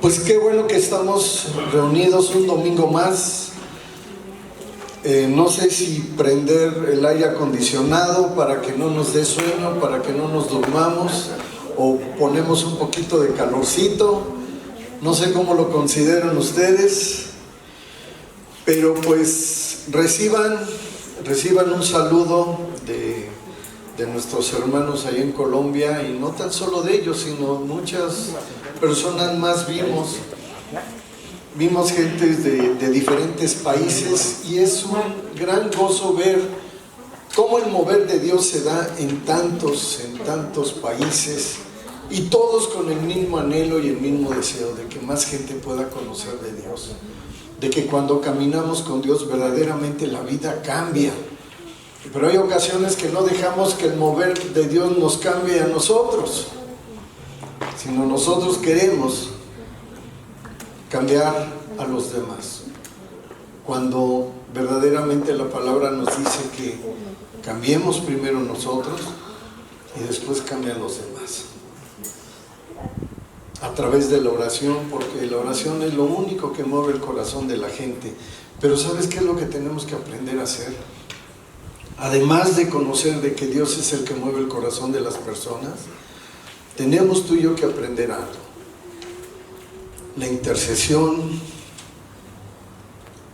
Pues qué bueno que estamos reunidos un domingo más. No sé si prender el aire acondicionado para que no nos dé sueño, para que no nos durmamos, o ponemos un poquito de calorcito. No sé cómo lo consideran ustedes, pero pues reciban un saludo de nuestros hermanos ahí en Colombia, y no tan solo de ellos, sino muchas personas más. Vimos gente de diferentes países, y es un gran gozo ver cómo el mover de Dios se da en tantos países, y todos con el mismo anhelo y el mismo deseo de que más gente pueda conocer de Dios, de que cuando caminamos con Dios verdaderamente la vida cambia. Pero hay ocasiones que no dejamos que el mover de Dios nos cambie a nosotros, sino nosotros queremos cambiar a los demás, cuando verdaderamente la palabra nos dice que cambiemos primero nosotros y después cambian los demás, a través de la oración, porque la oración es lo único que mueve el corazón de la gente. Pero ¿sabes qué es lo que tenemos que aprender a hacer? Además de conocer de que Dios es el que mueve el corazón de las personas, tenemos tú y yo que aprender algo: la intercesión,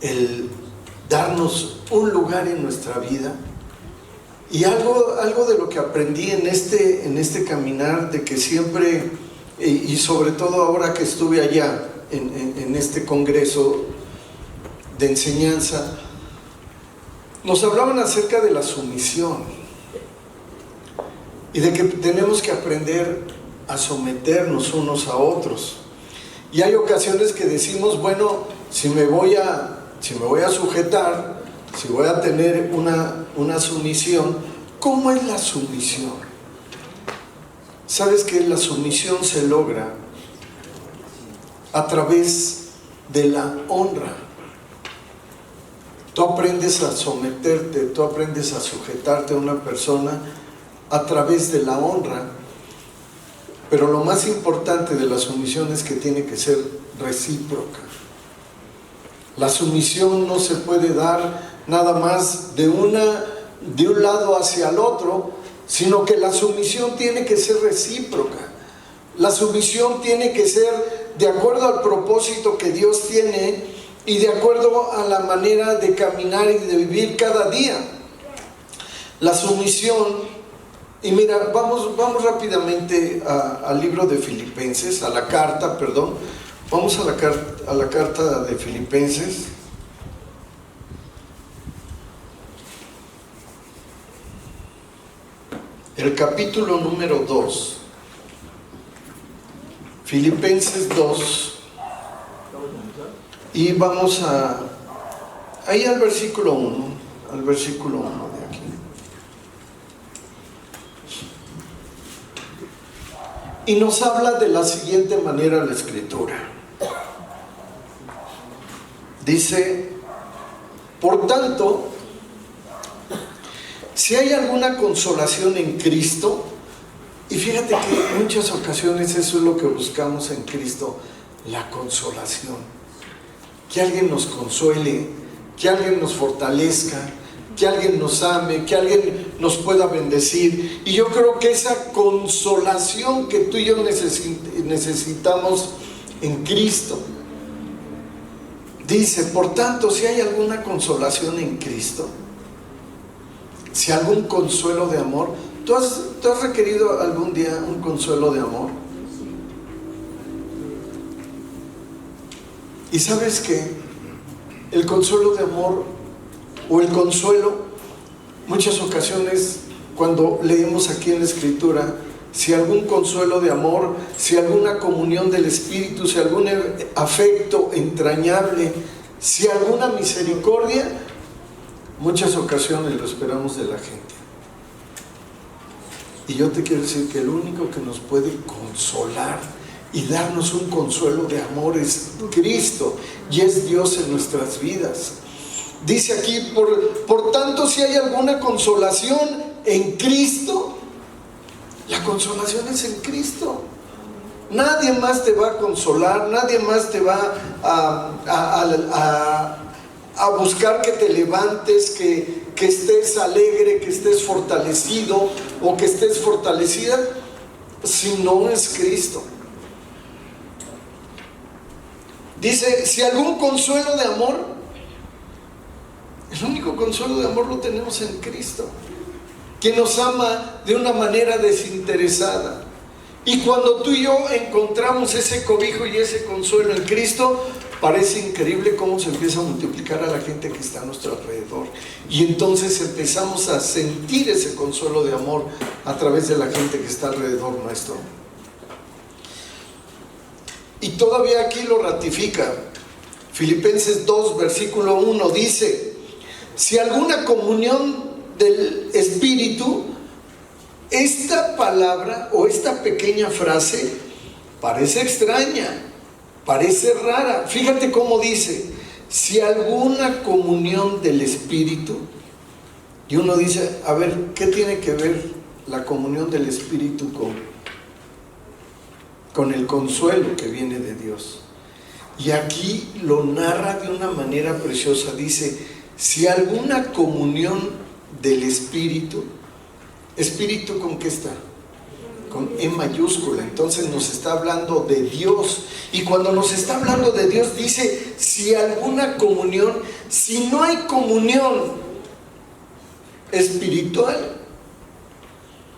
el darnos un lugar en nuestra vida. Y algo de lo que aprendí en este caminar, de que siempre, y sobre todo ahora que estuve allá en este congreso de enseñanza, nos hablaban acerca de la sumisión y de que tenemos que aprender a someternos unos a otros. Y hay ocasiones que decimos, bueno, si me voy a sujetar, si voy a tener una sumisión, ¿cómo es la sumisión? ¿Sabes que la sumisión se logra a través de la honra? Tú aprendes a someterte, tú aprendes a sujetarte a una persona a través de la honra. Pero lo más importante de la sumisión es que tiene que ser recíproca. La sumisión no se puede dar nada más de un lado hacia el otro, sino que la sumisión tiene que ser recíproca. La sumisión tiene que ser de acuerdo al propósito que Dios tiene y de acuerdo a la manera de caminar y de vivir cada día. La sumisión. Y mira, vamos rápidamente al libro de Filipenses, a la carta, perdón. Vamos a la carta de Filipenses. El capítulo número 2. Filipenses 2. Y vamos ahí al versículo 1. Al versículo 1 de aquí. Y nos habla de la siguiente manera la Escritura. Dice: por tanto, si hay alguna consolación en Cristo, y fíjate que en muchas ocasiones eso es lo que buscamos en Cristo, la consolación. Que alguien nos consuele, que alguien nos fortalezca, que alguien nos ame, que alguien nos pueda bendecir. Y yo creo que esa consolación que tú y yo necesitamos en Cristo. Dice, por tanto, si hay alguna consolación en Cristo, si algún consuelo de amor. ¿Tú has requerido algún día un consuelo de amor? Y sabes que el consuelo de amor, o el consuelo, muchas ocasiones cuando leemos aquí en la Escritura, si algún consuelo de amor, si alguna comunión del Espíritu, si algún afecto entrañable, si alguna misericordia, muchas ocasiones lo esperamos de la gente. Y yo te quiero decir que el único que nos puede consolar y darnos un consuelo de amor es Cristo, y es Dios en nuestras vidas. Dice aquí, por tanto, si hay alguna consolación en Cristo, la consolación es en Cristo. Nadie más te va a consolar, nadie más te va a buscar que te levantes, que estés alegre, que estés fortalecido o que estés fortalecida, si no es Cristo. Dice, si algún consuelo de amor, el único consuelo de amor lo tenemos en Cristo, que nos ama de una manera desinteresada. Y cuando tú y yo encontramos ese cobijo y ese consuelo en Cristo, parece increíble cómo se empieza a multiplicar a la gente que está a nuestro alrededor. Y entonces empezamos a sentir ese consuelo de amor a través de la gente que está alrededor nuestro. Y todavía aquí lo ratifica. Filipenses 2, versículo 1 dice: si alguna comunión del Espíritu, esta palabra o esta pequeña frase parece extraña, parece rara. Fíjate cómo dice: si alguna comunión del Espíritu. Y uno dice, a ver, ¿qué tiene que ver la comunión del Espíritu con el consuelo que viene de Dios? Y aquí lo narra de una manera preciosa. Dice, si alguna comunión del Espíritu. ¿Espíritu con qué está? Con E mayúscula. Entonces nos está hablando de Dios. Y cuando nos está hablando de Dios dice, si alguna comunión. Si no hay comunión espiritual,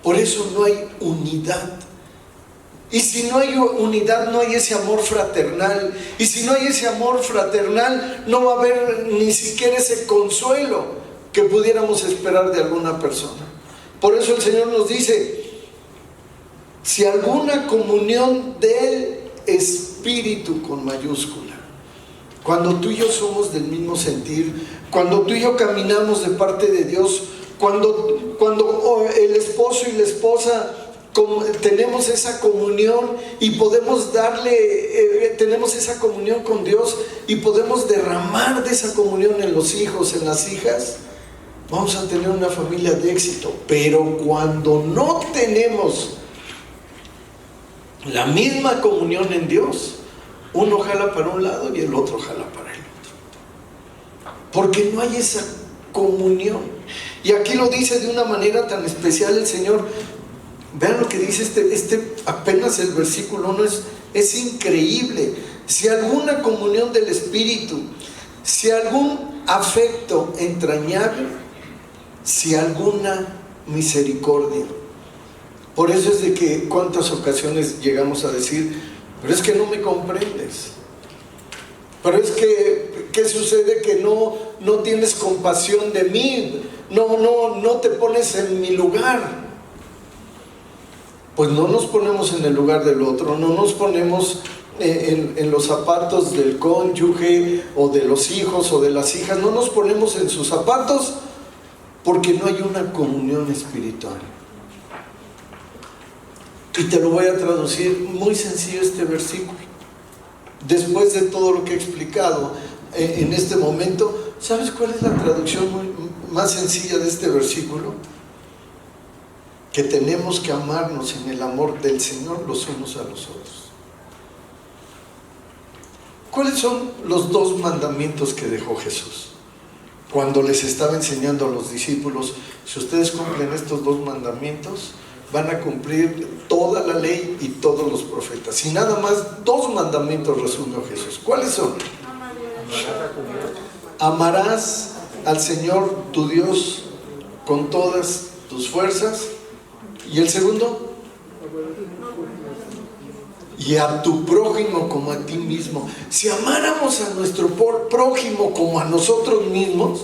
por eso no hay unidad. Y si no hay unidad, no hay ese amor fraternal. Y si no hay ese amor fraternal, no va a haber ni siquiera ese consuelo que pudiéramos esperar de alguna persona. Por eso el Señor nos dice, si alguna comunión del Espíritu con mayúscula. Cuando tú y yo somos del mismo sentir, cuando tú y yo caminamos de parte de Dios, cuando el esposo y la esposa tenemos esa comunión y podemos tenemos esa comunión con Dios y podemos derramar de esa comunión en los hijos, en las hijas, vamos a tener una familia de éxito. Pero cuando no tenemos la misma comunión en Dios, uno jala para un lado y el otro jala para el otro, porque no hay esa comunión. Y aquí lo dice de una manera tan especial el Señor. Vean lo que dice apenas el versículo 1, es increíble. Si alguna comunión del Espíritu, si algún afecto entrañable, si alguna misericordia. Por eso es de que cuántas ocasiones llegamos a decir, pero es que no me comprendes, pero es que, ¿qué sucede? Que no tienes compasión de mí, no te pones en mi lugar. Pues no nos ponemos en el lugar del otro, no nos ponemos en los zapatos del cónyuge o de los hijos o de las hijas, no nos ponemos en sus zapatos porque no hay una comunión espiritual. Y te lo voy a traducir muy sencillo este versículo. Después de todo lo que he explicado en este momento, ¿sabes cuál es la traducción más sencilla de este versículo? Que tenemos que amarnos en el amor del Señor los unos a los otros. ¿Cuáles son los dos mandamientos que dejó Jesús? Cuando les estaba enseñando a los discípulos, si ustedes cumplen estos dos mandamientos, van a cumplir toda la ley y todos los profetas. Y nada más dos mandamientos resumió Jesús. ¿Cuáles son? Amarás al Señor tu Dios con todas tus fuerzas. ¿Y el segundo? Y a tu prójimo como a ti mismo. Si amáramos a nuestro prójimo como a nosotros mismos,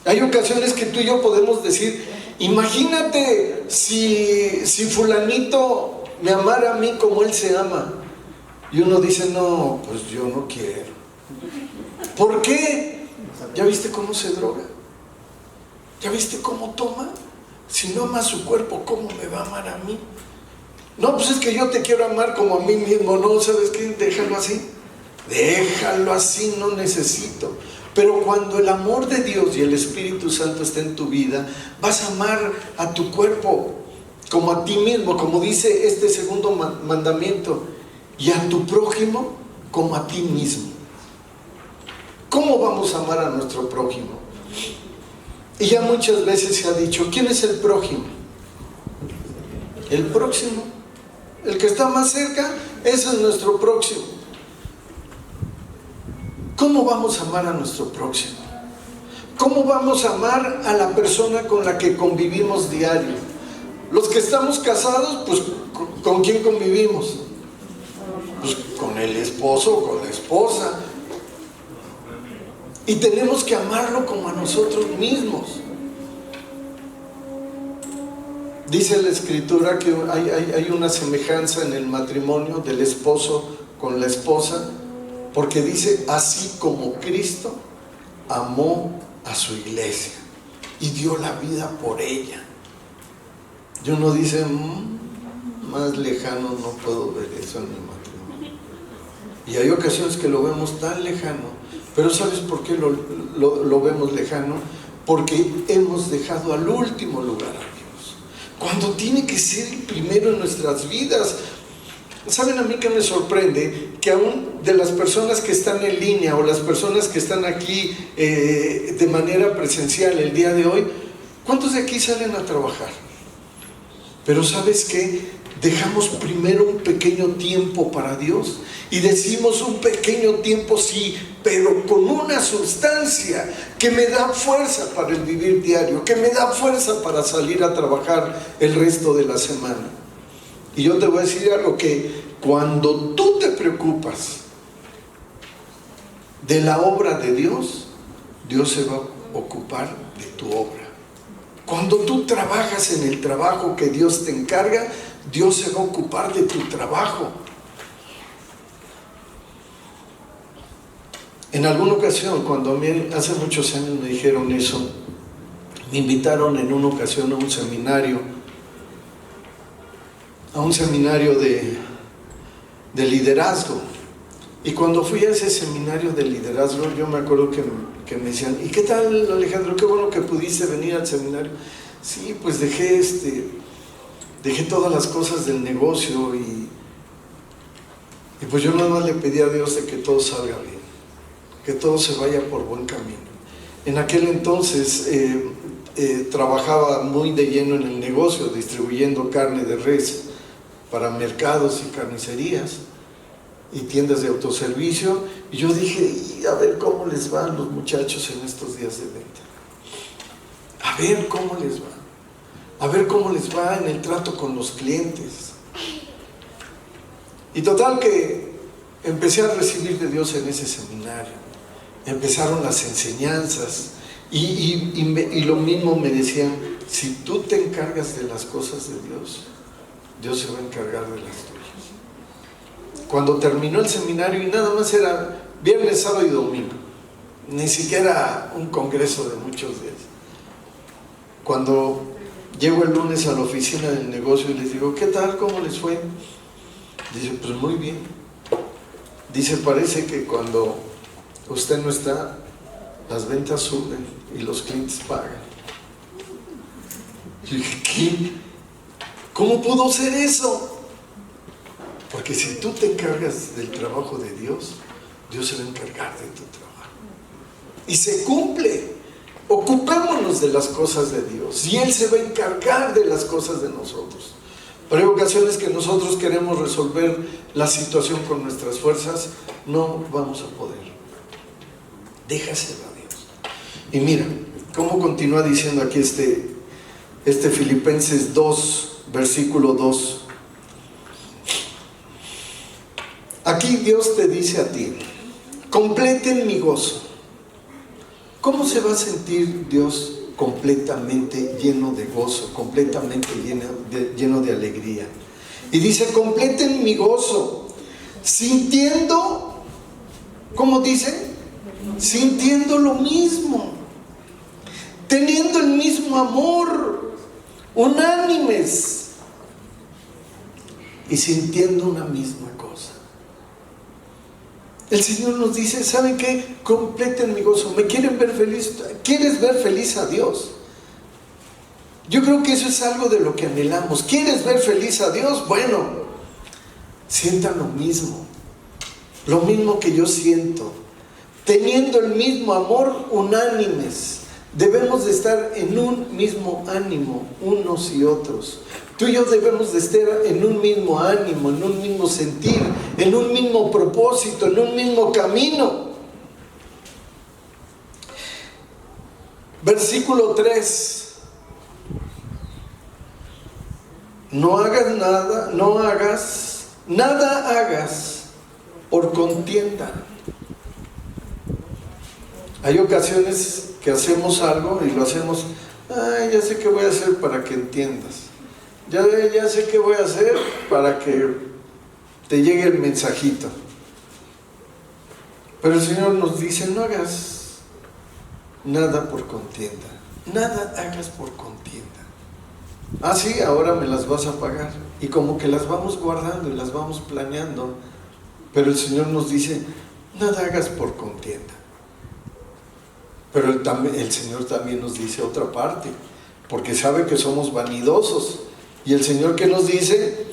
hay ocasiones que tú y yo podemos decir, imagínate si fulanito me amara a mí como él se ama. Y uno dice, no, pues yo no quiero. ¿Por qué? ¿Ya viste cómo se droga? ¿Ya viste cómo toma? Si no ama a su cuerpo, ¿cómo me va a amar a mí? No, pues es que yo te quiero amar como a mí mismo. No, ¿sabes qué? Déjalo así. Déjalo así, no necesito. Pero cuando el amor de Dios y el Espíritu Santo está en tu vida, vas a amar a tu cuerpo como a ti mismo, como dice este segundo mandamiento, y a tu prójimo como a ti mismo. ¿Cómo vamos a amar a nuestro prójimo? Y ya muchas veces se ha dicho, ¿quién es el prójimo? El próximo, el que está más cerca, ese es nuestro próximo. ¿Cómo vamos a amar a nuestro próximo? ¿Cómo vamos a amar a la persona con la que convivimos diario? Los que estamos casados, pues ¿con quién convivimos? Pues con el esposo o con la esposa. Y tenemos que amarlo como a nosotros mismos. Dice la Escritura que hay una semejanza en el matrimonio del esposo con la esposa, porque dice, así como Cristo amó a su iglesia y dio la vida por ella. Y uno dice, más lejano no puedo ver eso en el matrimonio. Y hay ocasiones que lo vemos tan lejano, pero ¿sabes por qué lo vemos lejano? Porque hemos dejado al último lugar a Dios, cuando tiene que ser el primero en nuestras vidas. ¿Saben a mí que me sorprende? Que aún de las personas que están en línea o las personas que están aquí de manera presencial el día de hoy, ¿cuántos de aquí salen a trabajar? Pero ¿sabes qué? Dejamos primero un pequeño tiempo para Dios y decimos un pequeño tiempo sí, pero con una sustancia que me da fuerza para el vivir diario, que me da fuerza para salir a trabajar el resto de la semana. Y yo te voy a decir algo, que cuando tú te preocupas de la obra de Dios, Dios se va a ocupar de tu obra. Cuando tú trabajas en el trabajo que Dios te encarga, Dios se va a ocupar de tu trabajo. En alguna ocasión, cuando a mí hace muchos años me dijeron eso, me invitaron en una ocasión a un seminario de liderazgo. Y cuando fui a ese seminario de liderazgo, yo me acuerdo que me decían, ¿y qué tal, Alejandro? Qué bueno que pudiste venir al seminario. Sí, pues dejé todas las cosas del negocio y pues yo nada más le pedí a Dios de que todo salga bien, que todo se vaya por buen camino. En aquel entonces trabajaba muy de lleno en el negocio, distribuyendo carne de res para mercados y carnicerías y tiendas de autoservicio, y yo dije, a ver cómo les va a los muchachos en estos días de venta, a ver cómo les va en el trato con los clientes. Y total que empecé a recibir de Dios en ese seminario, empezaron las enseñanzas y lo mismo me decían, si tú te encargas de las cosas de Dios, Dios se va a encargar de las tuyas. Cuando terminó el seminario, y nada más era viernes, sábado y domingo, ni siquiera un congreso de muchos días. Cuando llego el lunes a la oficina del negocio y les digo, ¿qué tal? ¿Cómo les fue? Dice, pues muy bien. Dice, parece que cuando usted no está, las ventas suben y los clientes pagan. Y dije, ¿qué? ¿Cómo pudo ser eso? Porque si tú te encargas del trabajo de Dios, Dios se va a encargar de tu trabajo. Y se cumple. Ocupémonos de las cosas de Dios y Él se va a encargar de las cosas de nosotros. Pero hay ocasiones que nosotros queremos resolver la situación con nuestras fuerzas, no vamos a poder. Déjaselo a Dios. Y mira, cómo continúa diciendo aquí este Filipenses 2, versículo 2. Aquí Dios te dice a ti, completen mi gozo. ¿Cómo se va a sentir Dios completamente lleno de gozo, completamente lleno de alegría? Y dice, completen mi gozo, sintiendo, ¿cómo dice? Sintiendo lo mismo, teniendo el mismo amor, unánimes y sintiendo una misma cosa. El Señor nos dice, ¿saben qué? Completen mi gozo. ¿Me quieren ver feliz? ¿Quieres ver feliz a Dios? Yo creo que eso es algo de lo que anhelamos. ¿Quieres ver feliz a Dios? Bueno, sienta lo mismo que yo siento, teniendo el mismo amor, unánimes. Debemos de estar en un mismo ánimo, unos y otros. Tú y yo debemos de estar en un mismo ánimo, en un mismo sentir, en un mismo propósito, en un mismo camino. Versículo 3. No hagas por contienda. Hay ocasiones que hacemos algo y lo hacemos, ya sé qué voy a hacer para que entiendas. Ya sé qué voy a hacer para que te llegue el mensajito. Pero el Señor nos dice, no hagas nada por contienda. Nada hagas por contienda. Sí, ahora me las vas a pagar. Y como que las vamos guardando y las vamos planeando. Pero el Señor nos dice, nada hagas por contienda. Pero el Señor también nos dice otra parte, porque sabe que somos vanidosos. Y el Señor, ¿qué nos dice?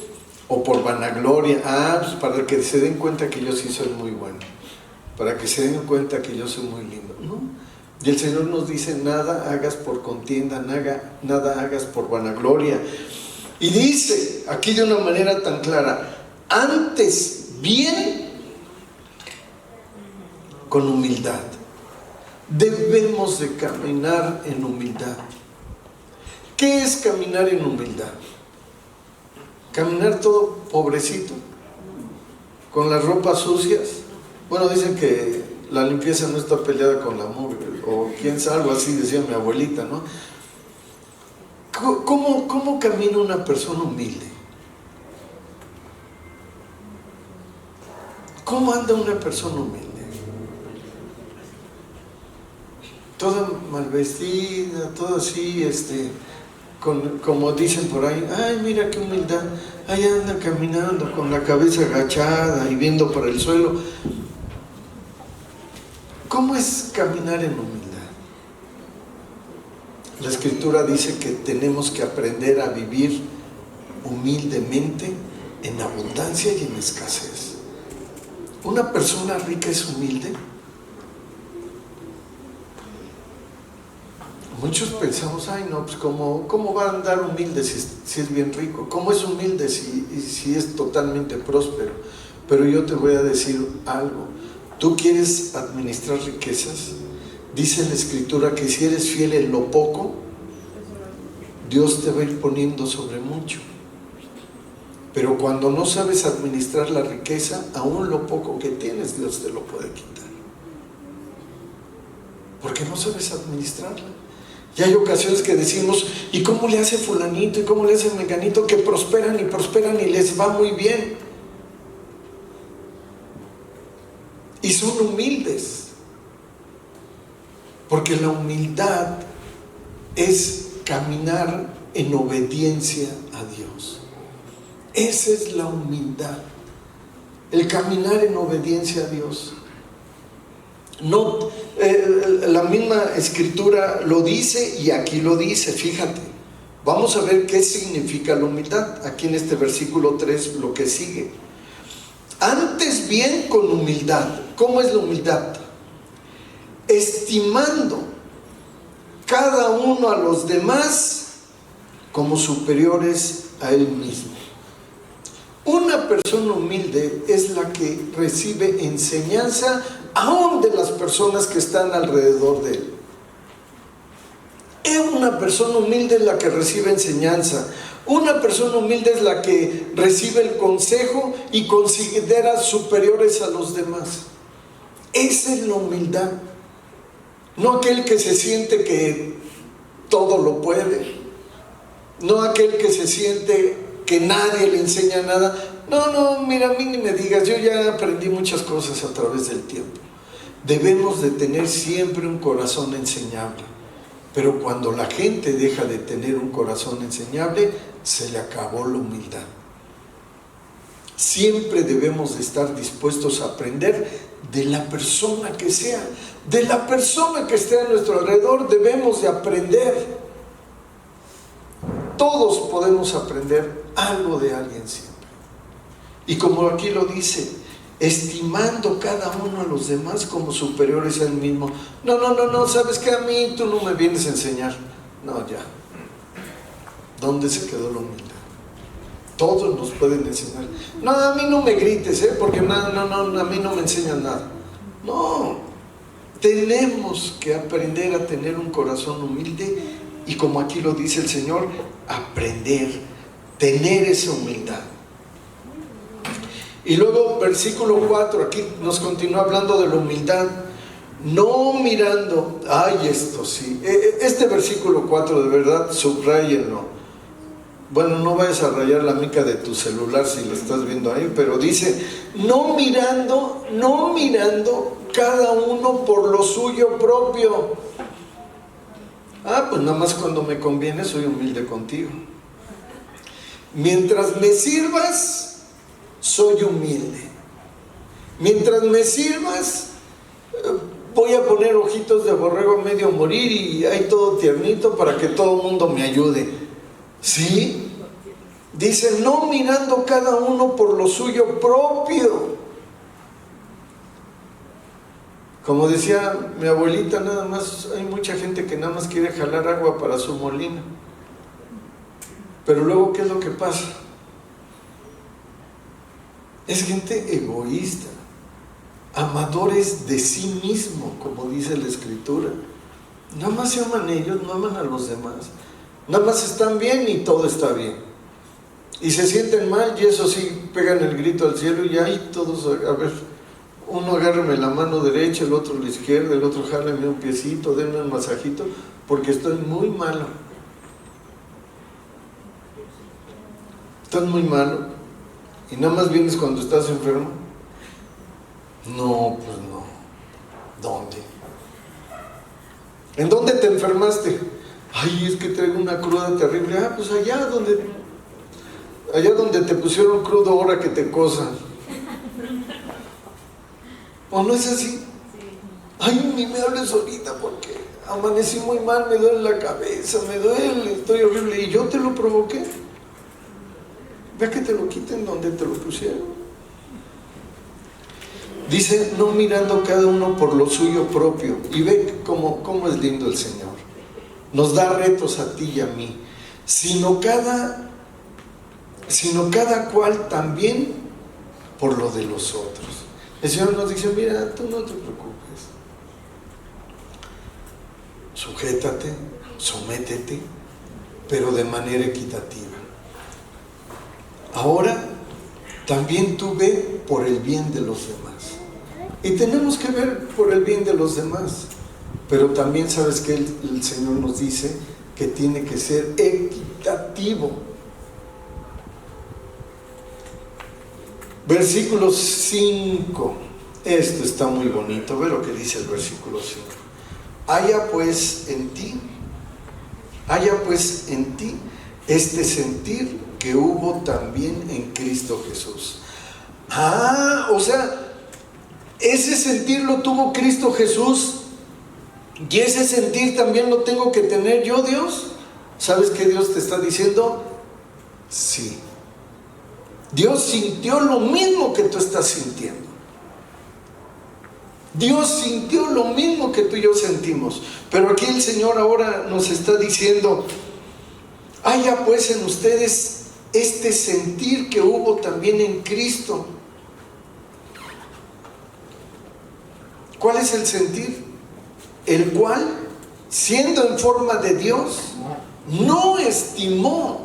O por vanagloria. Pues para que se den cuenta que yo sí soy muy bueno, para que se den cuenta que yo soy muy lindo. No. Y el Señor nos dice, nada hagas por contienda, nada hagas por vanagloria. Y dice aquí de una manera tan clara, antes bien con humildad. Debemos de caminar en humildad. ¿Qué es caminar en humildad? Caminar todo pobrecito, con las ropas sucias. Bueno, dicen que la limpieza no está peleada con la mugre, o quién sabe, algo así decía mi abuelita, ¿no? ¿Cómo camina una persona humilde? ¿Cómo anda una persona humilde? Toda mal vestida, toda así, como dicen por ahí, mira qué humildad, ahí anda caminando con la cabeza agachada y viendo para el suelo. ¿Cómo es caminar en humildad? La Escritura dice que tenemos que aprender a vivir humildemente, en abundancia y en escasez. ¿Una persona rica es humilde? Muchos pensamos, pues ¿cómo va a andar humilde si es bien rico? ¿Cómo es humilde si es totalmente próspero? Pero yo te voy a decir algo. ¿Tú quieres administrar riquezas? Dice la Escritura que si eres fiel en lo poco, Dios te va a ir poniendo sobre mucho. Pero cuando no sabes administrar la riqueza, aún lo poco que tienes, Dios te lo puede quitar. Porque no sabes administrarla. Y hay ocasiones que decimos, ¿y cómo le hace fulanito? ¿Y cómo le hace menganito? Que prosperan y les va muy bien. Y son humildes. Porque la humildad es caminar en obediencia a Dios. Esa es la humildad. El caminar en obediencia a Dios. No, la misma Escritura lo dice y aquí lo dice, fíjate. Vamos a ver qué significa la humildad. Aquí en este versículo 3 lo que sigue. Antes bien con humildad. ¿Cómo es la humildad? Estimando cada uno a los demás como superiores a él mismo. Una persona humilde es la que recibe enseñanza aún de las personas que están alrededor de él. Una persona humilde es la que recibe enseñanza. Una persona humilde es la que recibe el consejo y considera superiores a los demás. Esa es la humildad. No aquel que se siente que todo lo puede. No aquel que se siente que nadie le enseña nada. No, mira, a mí ni me digas, yo ya aprendí muchas cosas a través del tiempo. Debemos de tener siempre un corazón enseñable. Pero cuando la gente deja de tener un corazón enseñable, se le acabó la humildad. Siempre debemos de estar dispuestos a aprender de la persona que sea. De la persona que esté a nuestro alrededor debemos de aprender. Todos podemos aprender algo de alguien siempre. Y como aquí lo dice, estimando cada uno a los demás como superiores a él mismo. No, ¿sabes qué? A mí tú no me vienes a enseñar. No, ya. ¿Dónde se quedó la humildad? Todos nos pueden enseñar. No, a mí no me grites, porque no, a mí no me enseñan nada. No, tenemos que aprender a tener un corazón humilde y, como aquí lo dice el Señor, aprender, tener esa humildad. Y luego versículo 4, aquí nos continúa hablando de la humildad, no mirando, esto sí, este versículo 4 de verdad, subrayenlo. Bueno, no vayas a rayar la mica de tu celular si lo estás viendo ahí, pero dice, no mirando cada uno por lo suyo propio. Pues nada más cuando me conviene soy humilde contigo. Mientras me sirvas, soy humilde. Mientras me sirvas, voy a poner ojitos de borrego a medio morir y hay todo tiernito para que todo el mundo me ayude. ¿Sí? Dice, no mirando cada uno por lo suyo propio. Como decía mi abuelita, nada más, hay mucha gente que nada más quiere jalar agua para su molino. Pero luego, ¿qué es lo que pasa? Es gente egoísta, amadores de sí mismo, como dice la Escritura. Nada más se aman ellos, no aman a los demás. Nada más están bien y todo está bien. Y se sienten mal y eso sí, pegan el grito al cielo y ahí todos, a ver, uno agárreme la mano derecha, el otro la izquierda, el otro jáleme un piecito, denme un masajito, porque estoy muy malo. Estás muy malo y nada más vienes cuando estás enfermo. No, pues no. ¿Dónde? ¿En dónde te enfermaste? Es que traigo una cruda terrible. Pues allá donde te pusieron crudo, ahora que te cosan. ¿O no es así? Ni me hables ahorita porque amanecí muy mal, me duele la cabeza, me duele, estoy horrible. Y yo te lo provoqué. Ve que te lo quiten donde te lo pusieron. Dice, no mirando cada uno por lo suyo propio. Y ve cómo es lindo el Señor. Nos da retos a ti y a mí. Sino cada cual también por lo de los otros. El Señor nos dice, mira, tú no te preocupes. Sujétate, sométete, pero de manera equitativa. Ahora, también tú ve por el bien de los demás. Y tenemos que ver por el bien de los demás. Pero también sabes que el Señor nos dice que tiene que ser equitativo. Versículo 5. Esto está muy bonito. Ve lo que dice el versículo 5. Haya pues en ti este sentir que hubo también en Cristo Jesús. O sea, ese sentir lo tuvo Cristo Jesús y ese sentir también lo tengo que tener yo, Dios. ¿Sabes qué Dios te está diciendo? Sí. Dios sintió lo mismo que tú estás sintiendo. Dios sintió lo mismo que tú y yo sentimos. Pero aquí el Señor ahora nos está diciendo, haya pues en ustedes este sentir que hubo también en Cristo. ¿Cuál es el sentir? El cual, siendo en forma de Dios, no estimó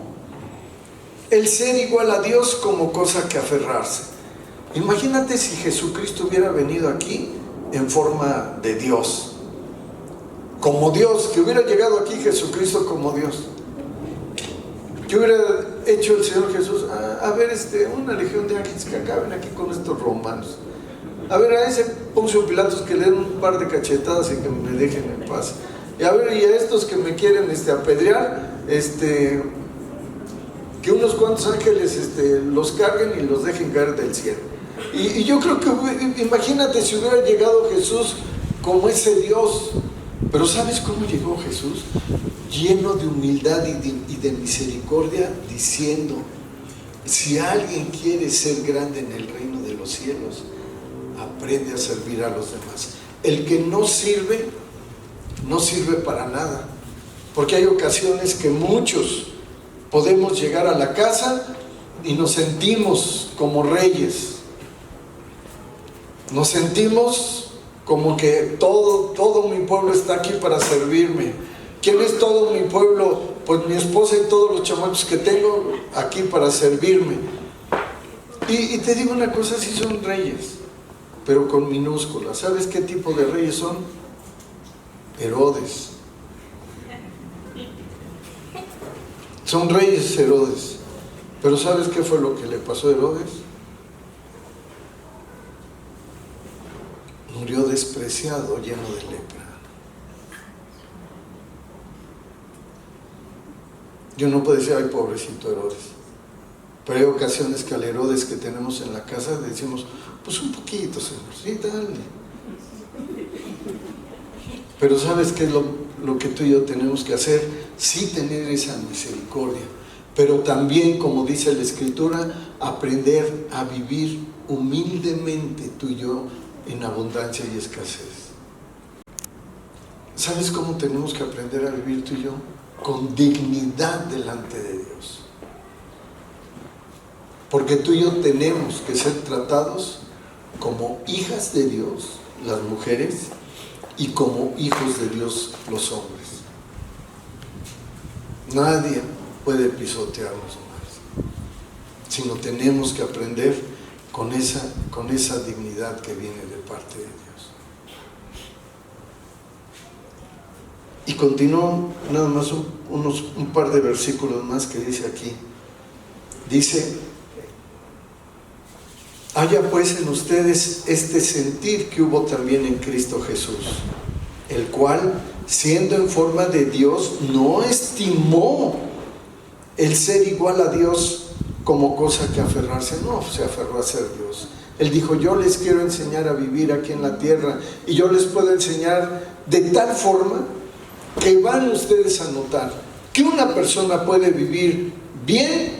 el ser igual a Dios como cosa que aferrarse. Imagínate si Jesucristo hubiera venido aquí en forma de Dios, como Dios, que hubiera llegado aquí Jesucristo como Dios. ¿Qué hubiera hecho el Señor Jesús? A ver, una legión de ángeles que acaben aquí con estos romanos. A ver, a ese Poncio Pilatos que le den un par de cachetadas y que me dejen en paz. Y a ver, y a estos que me quieren apedrear, que unos cuantos ángeles los carguen y los dejen caer del cielo. Y yo creo que, imagínate si hubiera llegado Jesús como ese Dios, Pero ¿sabes cómo llegó Jesús? Lleno de humildad y de misericordia, diciendo: si alguien quiere ser grande en el reino de los cielos, aprende a servir a los demás. El que no sirve, no sirve para nada. Porque hay ocasiones que muchos podemos llegar a la casa y nos sentimos como reyes. Nos sentimos como que todo mi pueblo está aquí para servirme. ¿Quién es todo mi pueblo? Pues mi esposa y todos los chamacos que tengo aquí para servirme. Y te digo una cosa, sí son reyes, pero con minúsculas. ¿Sabes qué tipo de reyes son? Herodes. Son reyes Herodes. Pero ¿sabes qué fue lo que le pasó a Herodes? Murió despreciado, lleno de lepra. Yo no puedo decir: ay, pobrecito Herodes. Pero hay ocasiones que al Herodes que tenemos en la casa le decimos: pues un poquito, Señor, sí, dale. Pero ¿sabes qué es lo que tú y yo tenemos que hacer? Sí, tener esa misericordia, pero también, como dice la Escritura, aprender a vivir humildemente tú y yo en abundancia y escasez. ¿Sabes cómo tenemos que aprender a vivir tú y yo? Con dignidad delante de Dios. Porque tú y yo tenemos que ser tratados como hijas de Dios, las mujeres, y como hijos de Dios, los hombres. Nadie puede pisotearnos más, sino tenemos que aprender con esa dignidad que viene de parte de Dios. Y continúo nada más un par de versículos más que dice aquí. Dice: haya pues en ustedes este sentir que hubo también en Cristo Jesús, el cual, siendo en forma de Dios, no estimó el ser igual a Dios como cosa que aferrarse. No, se aferró a ser Dios. Él dijo: yo les quiero enseñar a vivir aquí en la tierra, y yo les puedo enseñar de tal forma que van ustedes a notar que una persona puede vivir bien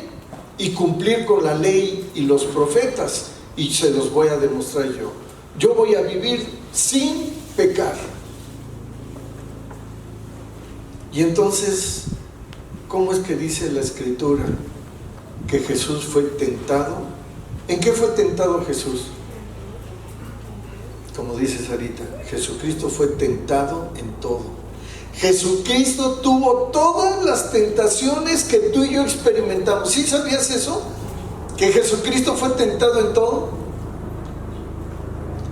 y cumplir con la ley y los profetas, y se los voy a demostrar yo. Yo voy a vivir sin pecar. Y entonces, ¿cómo es que dice la Escritura que Jesús fue tentado? ¿En qué fue tentado Jesús? Como dice Sarita, Jesucristo fue tentado en todo. Jesucristo tuvo todas las tentaciones que tú y yo experimentamos. ¿Sí sabías eso? Que Jesucristo fue tentado en todo.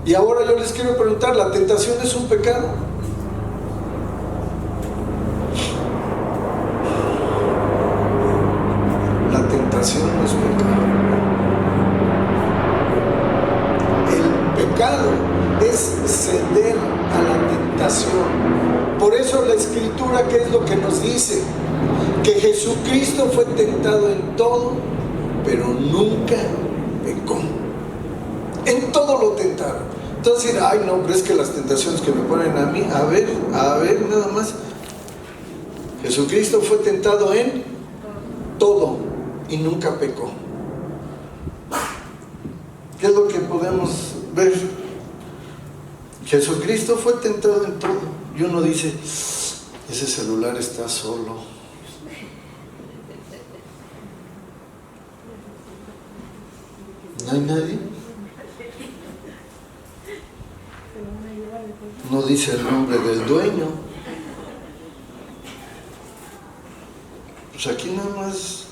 Y ahora yo les quiero preguntar: ¿la tentación es un pecado? La tentación no es pecado. El pecado es ceder a la tentación. Por eso la Escritura, ¿qué es lo que nos dice? Que Jesucristo fue tentado en todo, pero nunca pecó. En todo lo tentaron. Entonces, ay no, pero es que las tentaciones que me ponen a mí, a ver, nada más. Jesucristo fue tentado en todo y nunca pecó. ¿Qué es lo que podemos ver? Jesucristo fue tentado en todo. Y uno dice: ese celular está solo. ¿No hay nadie? No dice el nombre del dueño. Pues aquí nada más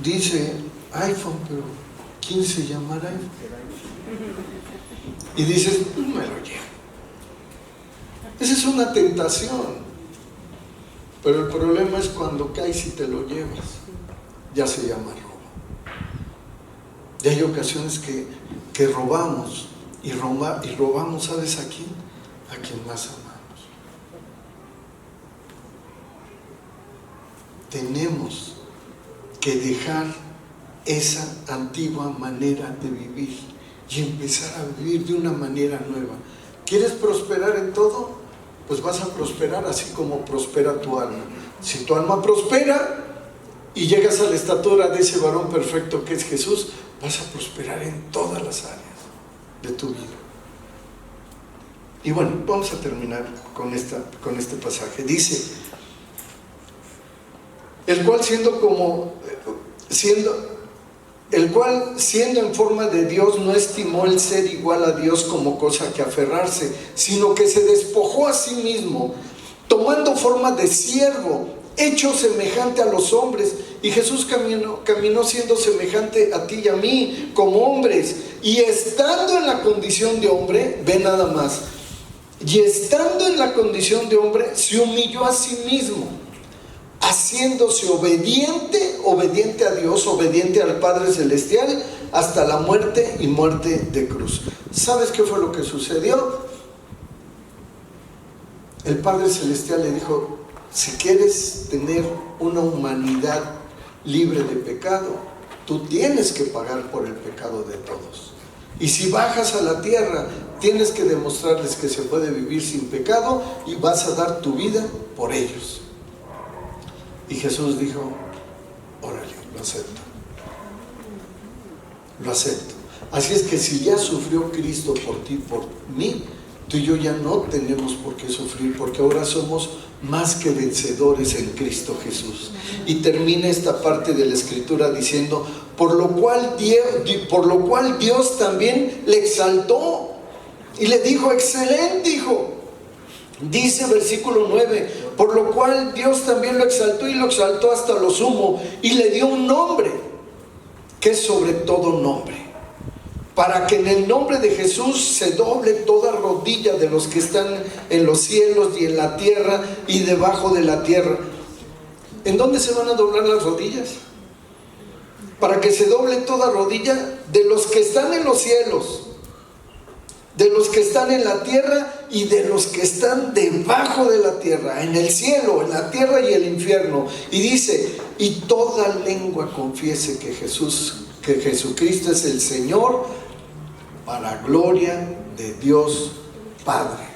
dice iPhone, pero ¿quién se llamará iPhone? Y dices: pues me lo llevo. Esa es una tentación. Pero el problema es cuando caes y te lo llevas. Ya se llama robo. Y hay ocasiones que robamos. Y robamos, ¿sabes a quién? A quien más amamos. Tenemos que dejar esa antigua manera de vivir y empezar a vivir de una manera nueva. ¿Quieres prosperar en todo? pues vas a prosperar así como prospera tu alma. Si tu alma prospera y llegas a la estatura de ese varón perfecto que es Jesús, vas a prosperar en todas las áreas de tu vida. Y bueno, vamos a terminar con este pasaje. Dice, el cual siendo en forma de Dios, no estimó el ser igual a Dios como cosa que aferrarse, sino que se despojó a sí mismo, tomando forma de siervo, hecho semejante a los hombres. Y Jesús caminó siendo semejante a ti y a mí como hombres, y estando en la condición de hombre, ve nada más, y estando en la condición de hombre, se humilló a sí mismo, haciéndose obediente a Dios, obediente al Padre Celestial, hasta la muerte y muerte de cruz. ¿Sabes qué fue lo que sucedió? El Padre Celestial le dijo, si quieres tener una humanidad libre de pecado, tú tienes que pagar por el pecado de todos. Y si bajas a la tierra, tienes que demostrarles que se puede vivir sin pecado y vas a dar tu vida por ellos. Y Jesús dijo, órale, lo acepto. Lo acepto. Así es que si ya sufrió Cristo por ti, por mí, tú y yo ya no tenemos por qué sufrir, porque ahora somos más que vencedores en Cristo Jesús. Y termina esta parte de la Escritura diciendo, por lo cual Dios también le exaltó y le dijo, excelente hijo. Dice versículo 9, por lo cual Dios también lo exaltó y lo exaltó hasta lo sumo y le dio un nombre que es sobre todo nombre, para que en el nombre de Jesús se doble toda rodilla de los que están en los cielos y en la tierra y debajo de la tierra. ¿En dónde se van a doblar las rodillas? Para que se doble toda rodilla de los que están en los cielos, de los que están en la tierra y de los que están debajo de la tierra, en el cielo, en la tierra y el infierno. Y dice, y toda lengua confiese que Jesucristo es el Señor, para gloria de Dios Padre.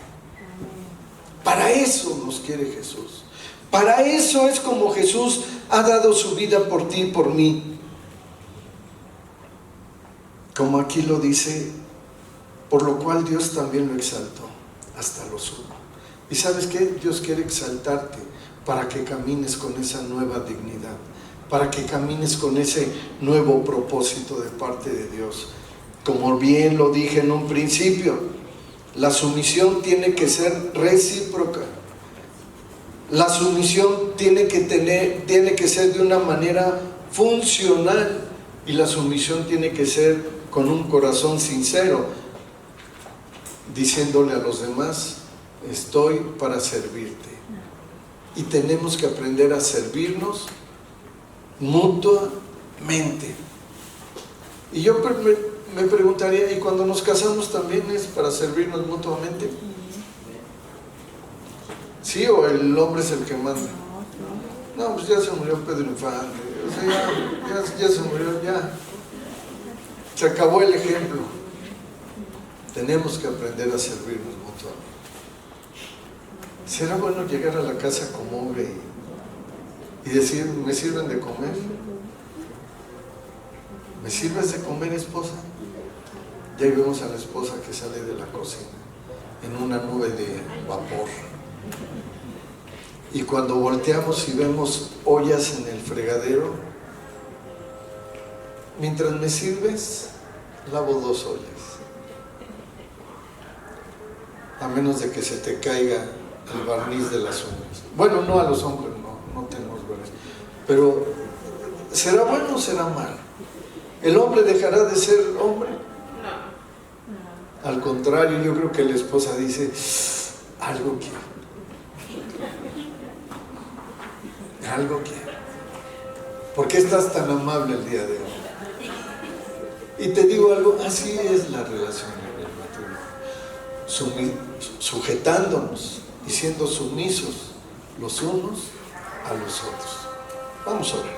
Para eso nos quiere Jesús. Para eso es como Jesús ha dado su vida por ti y por mí. Como aquí lo dice, por lo cual Dios también lo exaltó hasta lo sumo. ¿Y sabes qué? Dios quiere exaltarte para que camines con esa nueva dignidad, para que camines con ese nuevo propósito de parte de Dios. Como bien lo dije en un principio, la sumisión tiene que ser recíproca. La sumisión tiene que ser de una manera funcional, y la sumisión tiene que ser con un corazón sincero, diciéndole a los demás, estoy para servirte. Y tenemos que aprender a servirnos mutuamente. Y yo me preguntaría, ¿y cuando nos casamos también es para servirnos mutuamente? ¿Sí, o el hombre es el que manda? No, pues ya se murió Pedro Infante, o sea, ya se murió, ya se acabó el ejemplo. Tenemos que aprender a servirnos mutuamente. ¿Será bueno llegar a la casa como hombre y decir, ¿me sirven de comer? ¿Me sirves de comer, esposa? Ya vemos a la esposa que sale de la cocina en una nube de vapor. Y cuando volteamos y vemos ollas en el fregadero, mientras me sirves, lavo 2 ollas. A menos de que se te caiga el barniz de las uñas. Bueno, no a los hombres, no tenemos barniz. Pero, ¿será bueno o será malo? ¿El hombre dejará de ser hombre? No. Al contrario, yo creo que la esposa dice, algo quiero. Algo quiero. ¿Por qué estás tan amable el día de hoy? Y te digo algo, así es la relación en el matrimonio. Sujetándonos y siendo sumisos los unos a los otros. Vamos a orar.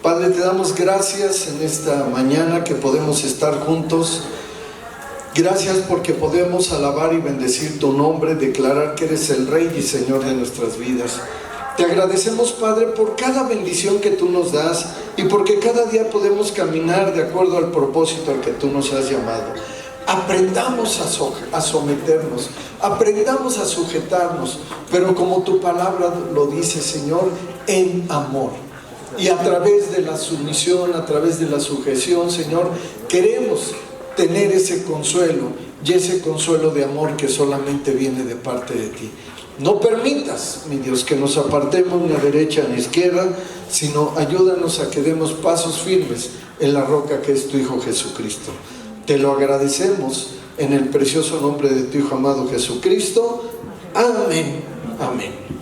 Padre, te damos gracias en esta mañana que podemos estar juntos Gracias porque podemos alabar y bendecir tu nombre, declarar que eres el Rey y Señor de nuestras vidas. Te agradecemos, Padre, por cada bendición que tú nos das y porque cada día podemos caminar de acuerdo al propósito al que tú nos has llamado. Aprendamos a someternos, aprendamos a sujetarnos, pero como tu palabra lo dice, Señor, en amor. Y a través de la sumisión, a través de la sujeción, Señor, queremos tener ese consuelo y ese consuelo de amor que solamente viene de parte de ti. No permitas, mi Dios, que nos apartemos ni a derecha ni a izquierda, sino ayúdanos a que demos pasos firmes en la roca que es tu Hijo Jesucristo. Te lo agradecemos en el precioso nombre de tu Hijo amado Jesucristo. Amén. Amén.